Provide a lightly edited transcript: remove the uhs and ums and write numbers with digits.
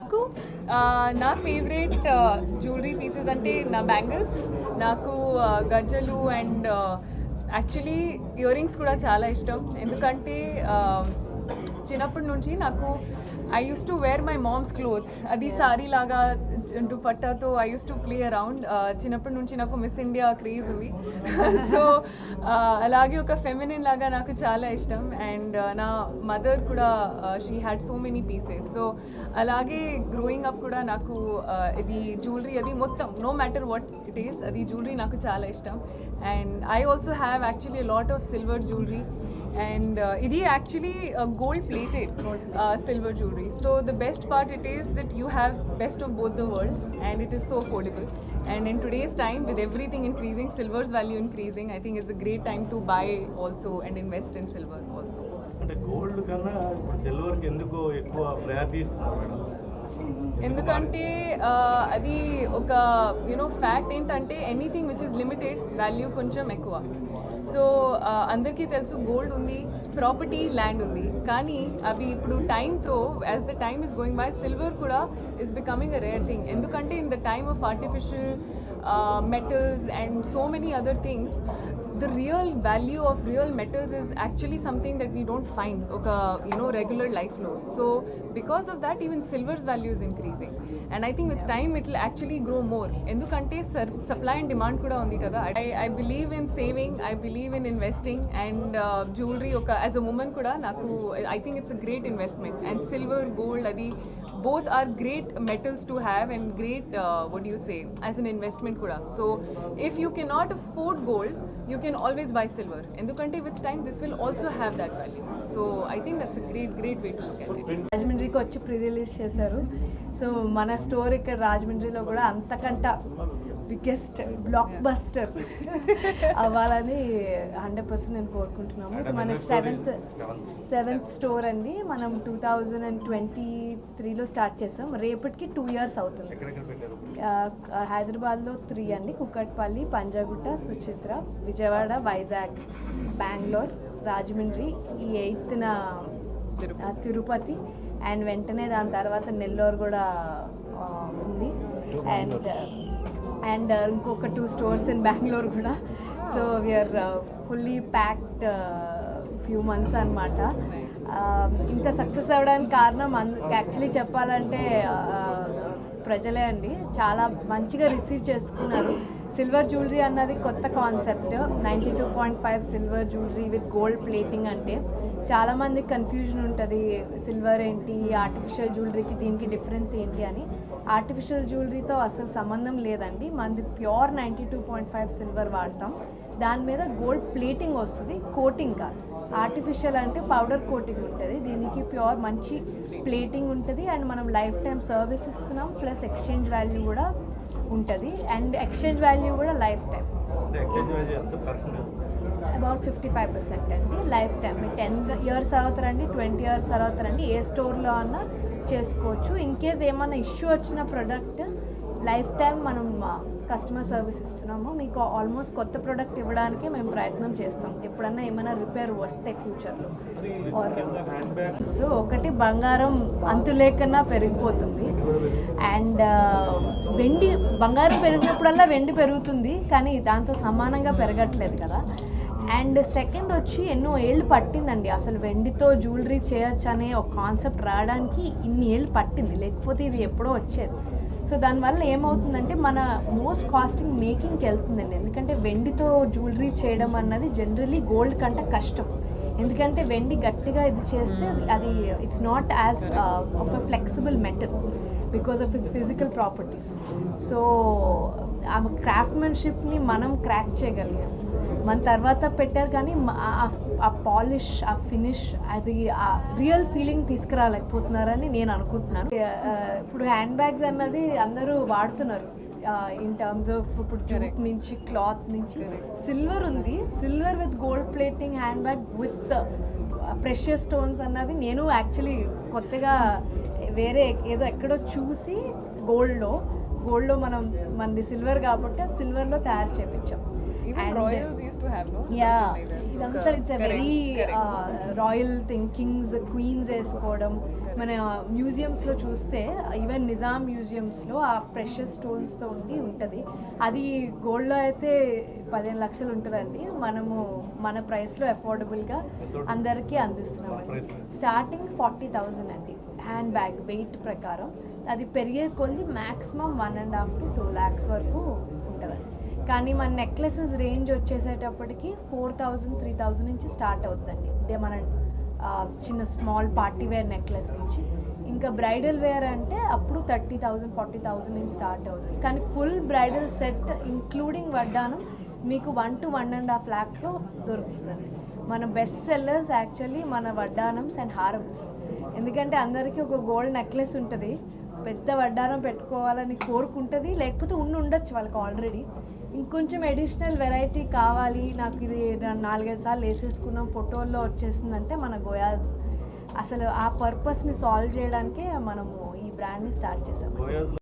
నాకు నా favourite jewellery pieces అంటే నా బ్యాంగిల్స్, నాకు గజ్జలు అండ్ యాక్చువల్లీ ఇయర్ రింగ్స్ కూడా చాలా ఇష్టం. ఎందుకంటే చిన్నప్పటి నుంచి నాకు I use to wear my mom's clothes, అది సారీ లాగా దుపట్టాతో I use to play around. చిన్నప్పటి నుంచి నాకు మిస్ ఇండియా క్రేజ్ ఉంది. సో అలాగే ఒక ఫెమినిన్ లాగా నాకు చాలా ఇష్టం. అండ్ నా మదర్ కూడా she had so many pieces. So అలాగే గ్రోయింగ్ అప్ కూడా నాకు ఇది జ్యువెలరీ అది మొత్తం no matter what it is, అది జ్యువెలరీ నాకు చాలా ఇష్టం. And I also have actually lot of silver jewellery. And ఇది actually gold plated silver jewelry. So the best part it is that you have best of both the worlds, and it is so affordable. And in today's time, with everything increasing, silver's value increasing, I think it's a great time to buy also and invest in silver also. అంటే gold కన్నా ఇప్పుడు సిల్వర్కి ఎందుకు ఎక్కువ priority ఇస్తున్నారు madam? ఎందుకంటే అది ఒక fact ఏంటంటే anything which is limited value కొంచెం ఎక్కువ. సో అందరికీ తెలుసు గోల్డ్ ఉంది, ప్రాపర్టీ, ల్యాండ్ ఉంది, కానీ అవి ఇప్పుడు టైంతో as the time is going by silver కూడా is becoming a rare thing. ఎందుకంటే in the time of artificial metals and so many other things, the real value of real metals is actually something that we don't find oka regular life lo. So because of that even silver's value is increasing, and I think with time it will actually grow more. Endukante supply and demand kuda undi kada. I believe in saving, I believe in investing, and jewelry oka as a woman kuda naku I think it's a great investment. And silver, gold, adi both are great metals to have and great what do you say, as an investment kuda. So if you cannot afford gold, you can always buy silver. Endukante with time this will also have that value. So I think that's a great way to look at it. రాజమండ్రికి వచ్చి pre release చేశారు. So మన store ఇక్కడ రాజమండ్రిలో కూడా అంతకంట biggest block buster అవ్వాలని 100% నేను కోరుకుంటున్నాము. ఇది మన సెవెంత్ స్టోర్ అండి. మనం 2023లో స్టార్ట్ చేసాం. రేపటికి 2 years అవుతుంది. హైదరాబాద్లో 3 అండి, కుక్కట్పల్లి, పంజాగుట్ట, సుచిత్ర, విజయవాడ, వైజాగ్, బెంగళూరు, రాజమండ్రి, ఈ 8న తిరుపతి, అండ్ వెంటనే దాని తర్వాత నెల్లూరు కూడా ఉంది, అండ్ ఇంకొక 2 stores ఇన్ బెంగళూరు కూడా. So we're fully packed few months అనమాట. ఇంత సక్సెస్ అవ్వడానికి కారణం యాక్చువల్లీ చెప్పాలంటే ప్రజలే అండి. చాలా మంచిగా రిసీవ్ చేసుకున్నారు. సిల్వర్ జ్యువెలరీ అన్నది కొత్త concept. 92.5 silver jewellery with gold plating అంటే చాలామంది కన్ఫ్యూజన్ ఉంటుంది. సిల్వర్ ఏంటి, ఆర్టిఫిషియల్ జ్యువెలరీకి దీనికి డిఫరెన్స్ ఏంటి అని. ఆర్టిఫిషియల్ జ్యువెలరీతో అసలు సంబంధం లేదండి. మనది ప్యూర్ 92.5 సిల్వర్ వాడతాం. దాని మీద గోల్డ్ ప్లేటింగ్ వస్తుంది, కోటింగ్ కాదు. ఆర్టిఫిషియల్ అంటే పౌడర్ కోటింగ్ ఉంటుంది, దీనికి ప్యూర్ మంచి ప్లేటింగ్ ఉంటుంది. అండ్ మనం లైఫ్ టైం సర్వీస్ ఇస్తున్నాం, ప్లస్ ఎక్స్చేంజ్ వాల్యూ కూడా ఉంటుంది. అండ్ ఎక్స్చేంజ్ వాల్యూ కూడా లైఫ్ టైం అబౌట్ 55% అండి. లైఫ్ టైం 10 years అవుతారండి, 20 years అవుతారండి. ఏ స్టోర్లో అన్నా చేసుకోవచ్చు. ఇన్ కేస్ ఏమైనా ఇష్యూ వచ్చిన ప్రోడక్ట్ లైఫ్ టైం మనం కస్టమర్ సర్వీస్ ఇస్తున్నాము. మీకు ఆల్మోస్ట్ కొత్త ప్రోడక్ట్ ఇవ్వడానికి మేము ప్రయత్నం చేస్తాం ఎప్పుడన్నా ఏమైనా రిపేర్ వస్తే ఫ్యూచర్లో. సో ఒకటి బంగారం అంతు లేకన్నా పెరిగిపోతుంది. అండ్ బంగారం పెరిగినప్పుడల్లా వెండి పెరుగుతుంది, కానీ దాంతో సమానంగా పెరగట్లేదు కదా. అండ్ సెకండ్ వచ్చి ఎన్నో ఏళ్ళు పట్టిందండి అసలు వెండితో జ్యువెలరీ చేయొచ్చు అనే ఒక కాన్సెప్ట్ రావడానికి. ఇన్ని ఏళ్ళు పట్టింది, లేకపోతే ఇది ఎప్పుడో వచ్చేది. సో దానివల్ల ఏమవుతుందంటే మన మోస్ట్ కాస్టింగ్ మేకింగ్కి వెళ్తుందండి. ఎందుకంటే వెండితో జ్యువెలరీ చేయడం అన్నది జనరలీ గోల్డ్ కంటే కష్టం. ఎందుకంటే వెండి గట్టిగా ఇది చేస్తే అది it's not as of a flexible metal because of it's physical properties. So ఆ క్రాఫ్ట్మెన్షిప్ని మనం క్రాక్ చేయగలిగాం. మన తర్వాత పెట్టారు, కానీ ఆ పాలిష్, ఆ ఫినిష్, అది ఆ రియల్ ఫీలింగ్ తీసుకురాలేకపోతున్నారని నేను అనుకుంటున్నాను. ఇప్పుడు హ్యాండ్ బ్యాగ్స్ అన్నది అందరూ వాడుతున్నారు ఇన్ టర్మ్స్ ఆఫ్ ఇప్పుడు జూట్ నుంచి, క్లాత్ నుంచి. సిల్వర్ ఉంది, silver with gold plating hand bag with precious stones అన్నది నేను యాక్చువల్లీ కొత్తగా వేరే ఏదో ఎక్కడో చూసి గోల్డ్లో మనది సిల్వర్ కాబట్టి సిల్వర్లో తయారు చేయించాం. Even And- royals used to have, no? Yeah Something like that. So, ఇదంతా it's correct, very correct. Royal thing, kings queens వేసుకోవడం. మన మ్యూజియంస్లో చూస్తే ఈవెన్ నిజాం మ్యూజియంస్లో ఆ ప్రెషస్ స్టోన్స్తో ఉంటుంది. అది గోల్డ్లో అయితే 15 లక్షలు ఉంటుందండి. మనము మన ప్రైస్లో అఫోర్డబుల్గా అందరికీ అందిస్తున్నామండి. స్టార్టింగ్ 40,000 అండి హ్యాండ్ బ్యాగ్ వెయిట్ ప్రకారం. అది పెరిగే కొద్ది మ్యాక్సిమం 1.5 to 2 lakhs వరకు ఉంటుందండి. కానీ మన నెక్లెసెస్ రేంజ్ వచ్చేసేటప్పటికి 4,000 3,000 నుంచి స్టార్ట్ అవుతుందండి. అంటే మన చిన్న స్మాల్ పార్టీ వేర్ నెక్లెస్ నుంచి. ఇంకా బ్రైడల్ వేర్ అంటే అప్పుడు 30,000 40,000 నుంచి స్టార్ట్ అవుతుంది. కానీ ఫుల్ బ్రైడల్ సెట్ ఇంక్లూడింగ్ వడ్డానం మీకు 1 to 1.5 lakhలో దొరుకుతుంది. మన బెస్ట్ సెల్లర్స్ యాక్చువల్లీ మన వడ్డానమ్స్ అండ్ హారమ్స్. ఎందుకంటే అందరికీ ఒక గోల్డ్ నెక్లెస్ ఉంటుంది, పెద్ద వడ్డానం పెట్టుకోవాలని కోరుకుంటుంది, లేకపోతే ఉండొచ్చు వాళ్ళకి ఆల్రెడీ. ఇంకొంచెం అడిషనల్ వెరైటీ కావాలి నాకు, ఇది 4-5 సార్లు వేసేసుకున్నాం ఫోటోల్లో వచ్చేసిందంటే మన గోయాజ్ అసలు ఆ పర్పస్ని సాల్వ్ చేయడానికే మనము ఈ బ్రాండ్ని స్టార్ట్ చేసాము. గోయాస్